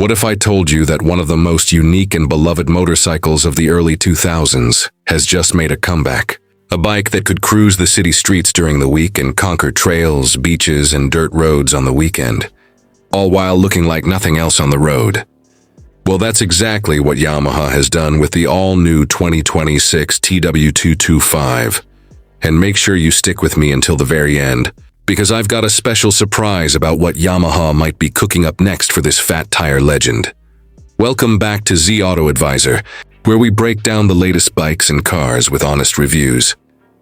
What if I told you that one of the most unique and beloved motorcycles of the early 2000s has just made a comeback? A bike that could cruise the city streets during the week and conquer trails, beaches, and dirt roads on the weekend, all while looking like nothing else on the road. Well, that's exactly what Yamaha has done with the all-new 2026 TW225. And make sure you stick with me until the very end, because I've got a special surprise about what Yamaha might be cooking up next for this fat tire legend. Welcome back to Z Auto Advisor, where we break down the latest bikes and cars with honest reviews,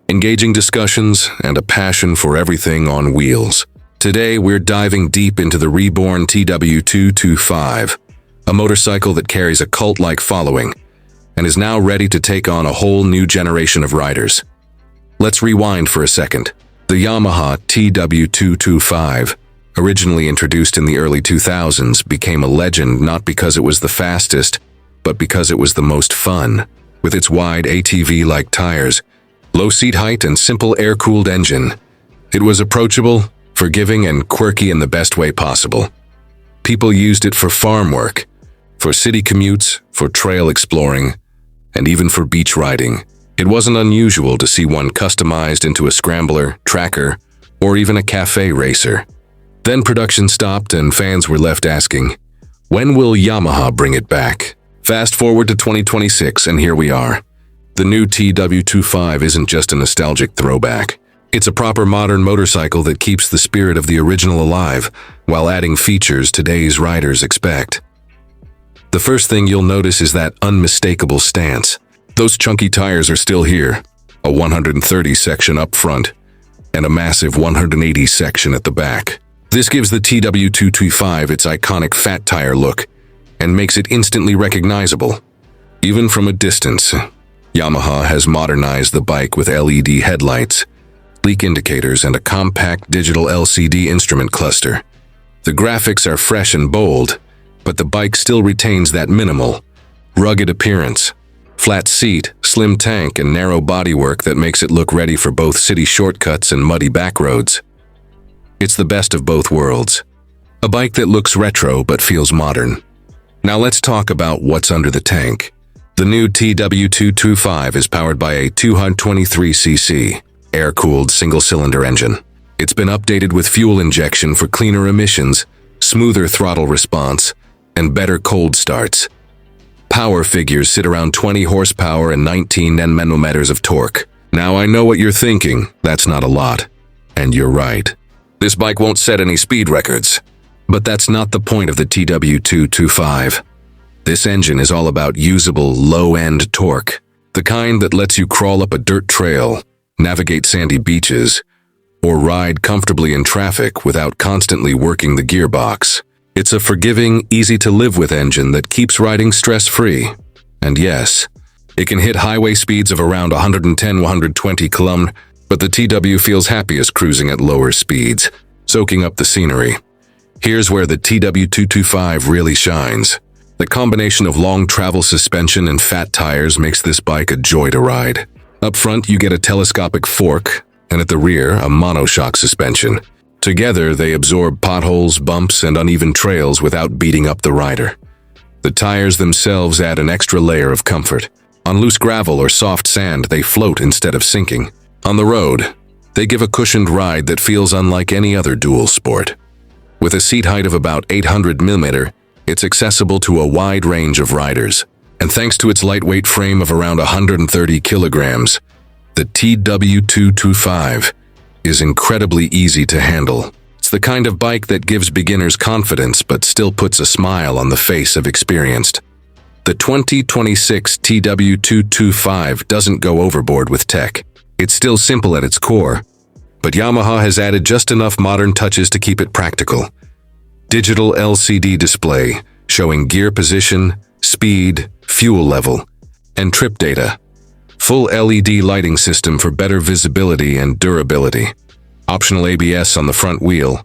engaging discussions, and a passion for everything on wheels. Today, we're diving deep into the reborn TW225, a motorcycle that carries a cult-like following and is now ready to take on a whole new generation of riders. Let's rewind for a second. The Yamaha TW225, originally introduced in the early 2000s, became a legend not because it was the fastest, but because it was the most fun. With its wide ATV-like tires, low seat height, and simple air-cooled engine, it was approachable, forgiving, and quirky in the best way possible. People used it for farm work, for city commutes, for trail exploring, and even for beach riding. It wasn't unusual to see one customized into a scrambler, tracker, or even a cafe racer. Then production stopped and fans were left asking, when will Yamaha bring it back? Fast forward to 2026 and here we are. The new TW25 isn't just a nostalgic throwback. It's a proper modern motorcycle that keeps the spirit of the original alive while adding features today's riders expect. The first thing you'll notice is that unmistakable stance. Those chunky tires are still here, a 130 section up front, and a massive 180 section at the back. This gives the TW225 its iconic fat tire look and makes it instantly recognizable. Even from a distance, Yamaha has modernized the bike with LED headlights, leak indicators, and a compact digital LCD instrument cluster. The graphics are fresh and bold, but the bike still retains that minimal, rugged appearance. Flat seat, slim tank, and narrow bodywork that makes it look ready for both city shortcuts and muddy back roads. It's the best of both worlds. A bike that looks retro but feels modern. Now let's talk about what's under the tank. The new TW225 is powered by a 223cc, air-cooled single-cylinder engine. It's been updated with fuel injection for cleaner emissions, smoother throttle response, and better cold starts. Power figures sit around 20 horsepower and 19 Nm of torque. Now I know what you're thinking, that's not a lot. And you're right. This bike won't set any speed records. But that's not the point of the TW225. This engine is all about usable, low-end torque, the kind that lets you crawl up a dirt trail, navigate sandy beaches, or ride comfortably in traffic without constantly working the gearbox. It's a forgiving, easy-to-live-with engine that keeps riding stress-free. And yes, it can hit highway speeds of around 110-120 km, but the TW feels happiest cruising at lower speeds, soaking up the scenery. Here's where the TW225 really shines. The combination of long travel suspension and fat tires makes this bike a joy to ride. Up front, you get a telescopic fork, and at the rear, a monoshock suspension. Together, they absorb potholes, bumps, and uneven trails without beating up the rider. The tires themselves add an extra layer of comfort. On loose gravel or soft sand, they float instead of sinking. On the road, they give a cushioned ride that feels unlike any other dual sport. With a seat height of about 800 mm, it's accessible to a wide range of riders. And thanks to its lightweight frame of around 130 kilograms, the TW225 is incredibly easy to handle. It's the kind of bike that gives beginners confidence but still puts a smile on the face of experienced. The 2026 TW225 doesn't go overboard with tech. It's still simple at its core, but Yamaha has added just enough modern touches to keep it practical. Digital LCD display showing gear position, speed, fuel level, and trip data. Full LED lighting system for better visibility and durability. Optional ABS on the front wheel,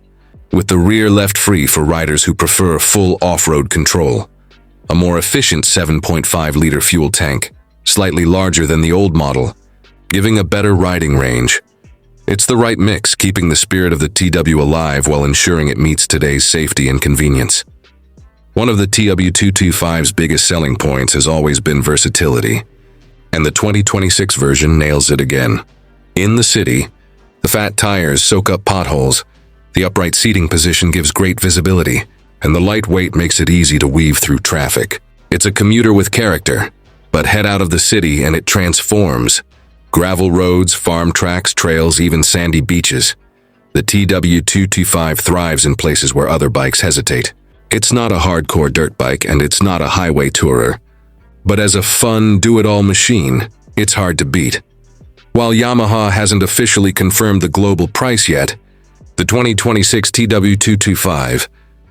with the rear left free for riders who prefer full off-road control. A more efficient 7.5-liter fuel tank, slightly larger than the old model, giving a better riding range. It's the right mix, keeping the spirit of the TW alive while ensuring it meets today's safety and convenience. One of the TW225's biggest selling points has always been versatility, and the 2026 version nails it again. In the city, the fat tires soak up potholes, the upright seating position gives great visibility, and the lightweight makes it easy to weave through traffic. It's a commuter with character, but head out of the city and it transforms. Gravel roads, farm tracks, trails, even sandy beaches. The TW225 thrives in places where other bikes hesitate. It's not a hardcore dirt bike and it's not a highway tourer. But as a fun, do-it-all machine, it's hard to beat. While Yamaha hasn't officially confirmed the global price yet, the 2026 TW225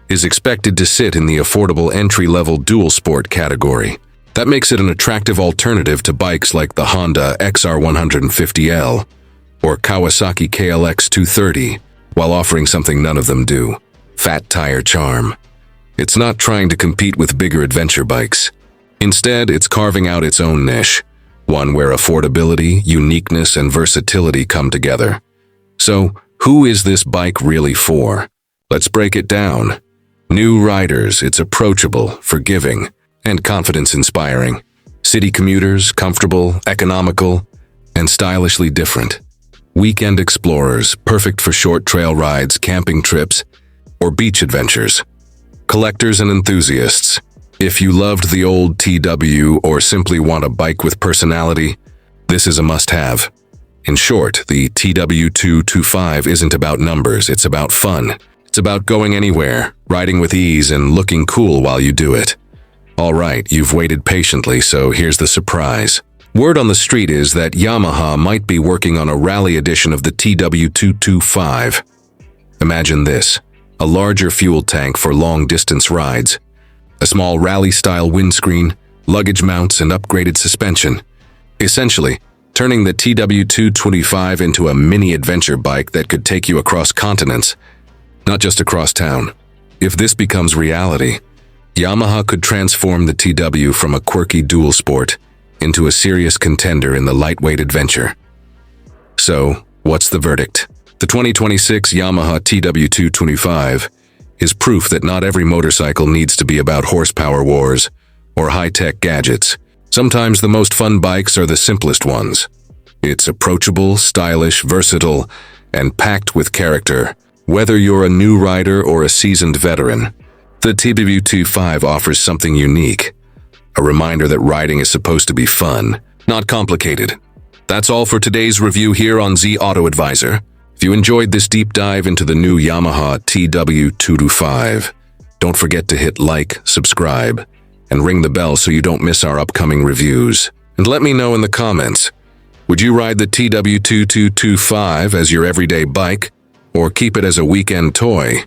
is expected to sit in the affordable entry-level dual sport category. That makes it an attractive alternative to bikes like the Honda XR150L or Kawasaki KLX 230, while offering something none of them do: fat tire charm. It's not trying to compete with bigger adventure bikes. Instead, it's carving out its own niche, one where affordability, uniqueness, and versatility come together. So, who is this bike really for? Let's break it down. New riders, it's approachable, forgiving, and confidence-inspiring. City commuters, comfortable, economical, and stylishly different. Weekend explorers, perfect for short trail rides, camping trips, or beach adventures. Collectors and enthusiasts, if you loved the old TW or simply want a bike with personality, this is a must-have. In short, the TW225 isn't about numbers, it's about fun. It's about going anywhere, riding with ease, and looking cool while you do it. All right, you've waited patiently, so here's the surprise. Word on the street is that Yamaha might be working on a rally edition of the TW225. Imagine this: a larger fuel tank for long-distance rides, a small rally-style windscreen, luggage mounts, and upgraded suspension. Essentially, turning the TW225 into a mini adventure bike that could take you across continents, not just across town. If this becomes reality, Yamaha could transform the TW from a quirky dual sport into a serious contender in the lightweight adventure. So, what's the verdict? The 2026 Yamaha TW225 is proof that not every motorcycle needs to be about horsepower wars or high-tech gadgets. Sometimes the most fun bikes are the simplest ones. It's approachable, stylish, versatile, and packed with character. Whether you're a new rider or a seasoned veteran, the TW225 offers something unique. A reminder that riding is supposed to be fun, not complicated. That's all for today's review here on Z Auto Advisor. If you enjoyed this deep dive into the new Yamaha TW225, don't forget to hit like, subscribe, and ring the bell so you don't miss our upcoming reviews. And let me know in the comments, would you ride the TW225 as your everyday bike, or keep it as a weekend toy?